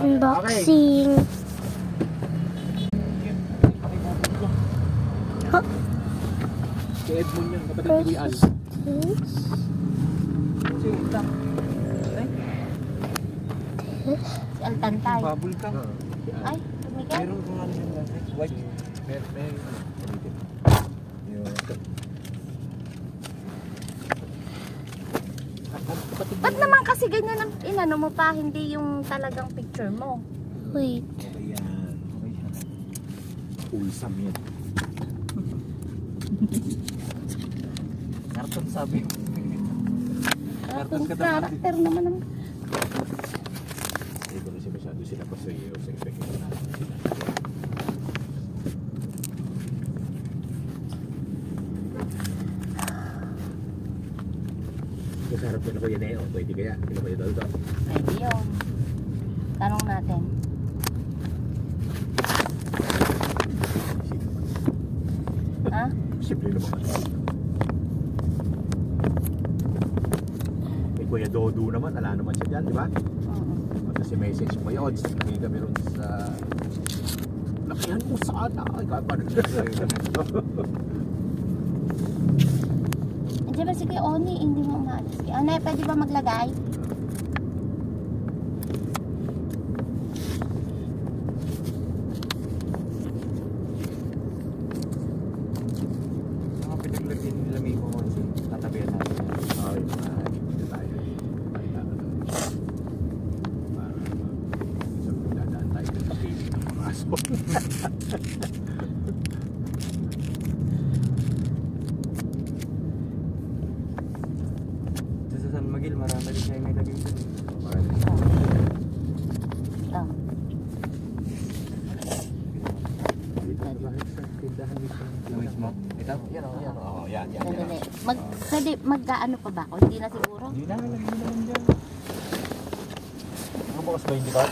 Unboxing. Huh? Si Edmond yun, kapatid ni Al. Si Altantay. Bubble ka. Ay, tumigas. Meron kung ano yung white. May Ba't naman kasi ganyan ang inano mo pa, hindi yung talagang picture mo? Wait. Ayan. Ulsam yan. Karton sabi. Cartoon character naman ang... Hindi ko rin siya masyado sila pa sa iyo. Sa expect ko na sila. Kasi harap ko na ko yan eh. Pwede kaya. Hindi ko kayo dito. Pwede yun. Tanong natin. Ha? Simple naman. May Kuya Dodo naman. Ala naman siya dyan, di ba? Oo. At si message mo yun. Lagi kami ron sa... Lakihan mo sana. Ay, kapag. Andiyan ba si Kuya Oni? Hindi mo umaalis. Ano, pwede ba maglagay? Mga pinaglagyan nila may mo kasi tatabihan natin. Okay, hindi tayo. Dadaan tayo ng papilit ng mga aso. Sa San Miguel, marami rin siya may lagay dyan. Ito. Dito na ba sa tindahan nito? Mismo? Ito? Yan o, yan o. Oo, yan. Sandali. Mag-ano pa ba ako? Hindi na siguro? Hindi naman, lagay naman dyan. Ano bukas ba hindi ba?